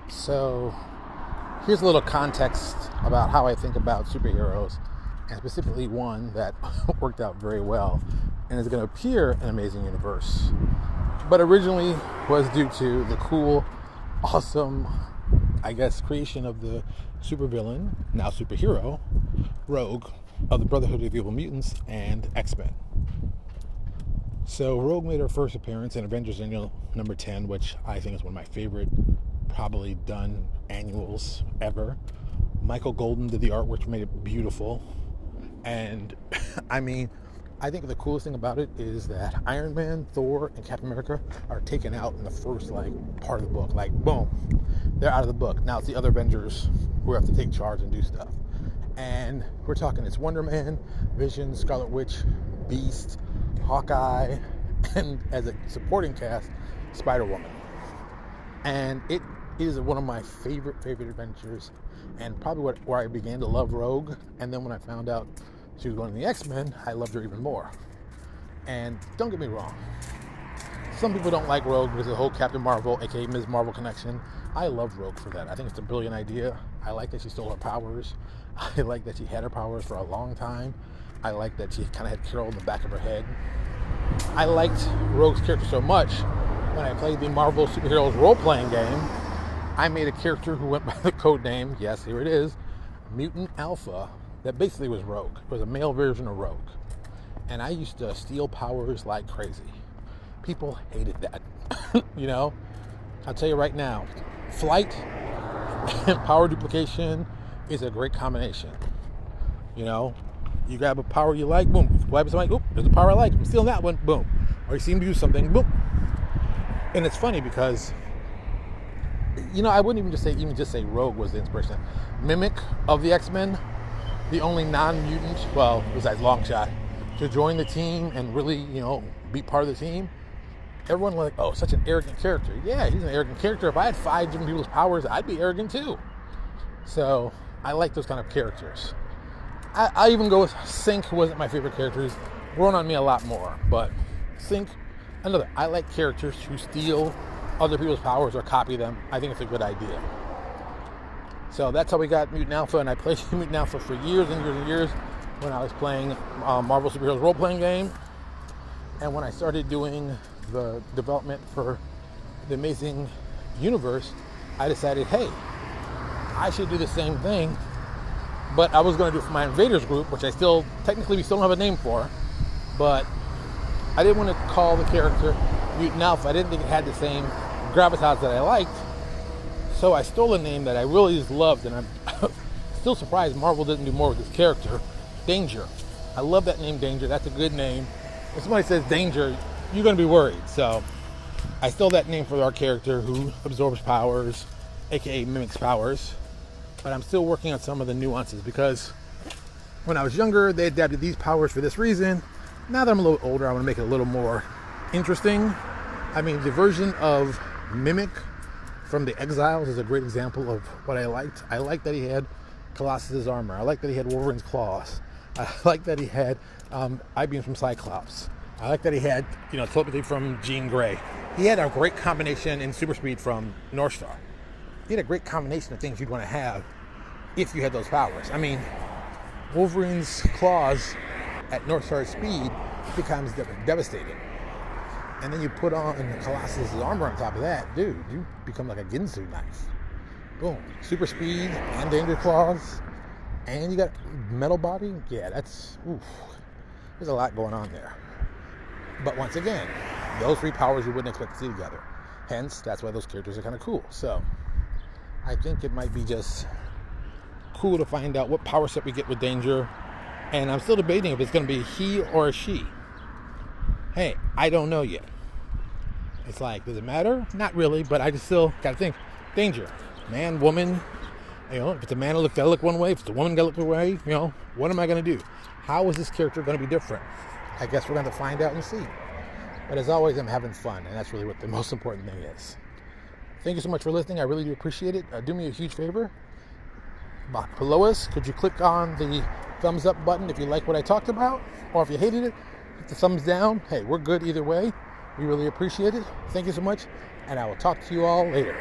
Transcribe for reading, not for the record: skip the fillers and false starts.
So, here's a little context about how I think about superheroes, and specifically one that worked out very well and is going to appear in Amazing Universe, but originally was due to the cool, awesome, I guess, creation of the supervillain, now superhero, Rogue, of the Brotherhood of Evil Mutants and X-Men. So Rogue made her first appearance in Avengers Annual number 10, which I think is one of my favorite, probably done annuals ever. Michael Golden did the art, which made it beautiful. And I mean, I think the coolest thing about it is that Iron Man, Thor, and Captain America are taken out in the first part of the book. Like, boom, they're out of the book. Now it's the other Avengers who have to take charge and do stuff. And we're talking, it's Wonder Man, Vision, Scarlet Witch, Beast, Hawkeye, and as a supporting cast, Spider-Woman. And it is one of my favorite adventures, and probably where I began to love Rogue. And then when I found out she was going to the X-Men, I loved her even more. And don't get me wrong, some people don't like Rogue because of the whole Captain Marvel, aka Ms. Marvel connection. I love Rogue for that. I think it's a brilliant idea. I like that she stole her powers. I like that she had her powers for a long time. I like that she kind of had Carol in the back of her head. I liked Rogue's character so much, when I played the Marvel Superheroes role-playing game, I made a character who went by the code name, yes, here it is, Mutant Alpha, that basically was Rogue. It was a male version of Rogue. And I used to steal powers like crazy. People hated that. You know? I'll tell you right now, flight and power duplication is a great combination. You know? You grab a power you like, boom. You grab something, oop, there's a power I like, I'm stealing that one, boom. Or you see him do something, boom. And it's funny because, you know, I wouldn't even just say Rogue was the inspiration. Mimic of the X-Men, the only non-mutant, well, besides Longshot, to join the team and really, you know, be part of the team. Everyone was like, oh, such an arrogant character. Yeah, he's an arrogant character. If I had 5 different people's powers, I'd be arrogant too. So I like those kind of characters. I even go with Sync, who wasn't my favorite character. He's grown on me a lot more. But Sync, another. I like characters who steal other people's powers or copy them. I think it's a good idea. So that's how we got Mutant Alpha, and I played Mutant Alpha for years and years and years when I was playing Marvel Superheroes role-playing game. And when I started doing the development for the Amazing Universe, I decided, hey, I should do the same thing. But I was going to do it for my Invaders group, which we still don't have a name for. But I didn't want to call the character Mutant Alpha. I didn't think it had the same gravitas that I liked. So I stole a name that I really just loved, and I'm still surprised Marvel didn't do more with this character, Danger. I love that name, Danger. That's a good name. If somebody says Danger, you're going to be worried. So I stole that name for our character who absorbs powers, aka mimics powers. But I'm still working on some of the nuances because when I was younger, they adapted these powers for this reason. Now that I'm a little older, I want to make it a little more interesting. I mean, the version of Mimic from the Exiles is a great example of what I liked. I liked that he had Colossus's armor. I liked that he had Wolverine's claws. I liked that he had I-beams from Cyclops. I liked that he had, telepathy from Jean Grey. He had a great combination in super speed from Northstar. He had a great combination of things you'd want to have if you had those powers. I mean, Wolverine's claws at Northstar speed becomes devastating. And then you put on Colossus' armor on top of that, dude, you become like a Ginsu knife. Boom. Super speed and danger claws. And you got metal body. Yeah, there's a lot going on there. But once again, those 3 powers you wouldn't expect to see together. Hence, that's why those characters are kind of cool. So I think it might be just cool to find out what power set we get with Danger. And I'm still debating if it's going to be he or a she. Hey, I don't know yet. It's like, does it matter? Not really, but I just still got to think. Danger. Man, woman. If it's a man, gotta look one way. If it's a woman, gotta look one way. What am I going to do? How is this character going to be different? I guess we're going to find out and see. But as always, I'm having fun, and that's really what the most important thing is. Thank you so much for listening. I really do appreciate it. Do me a huge favor. Below us, could you click on the thumbs up button if you like what I talked about? Or if you hated it, hit the thumbs down. Hey, we're good either way. We really appreciate it. Thank you so much, and I will talk to you all later.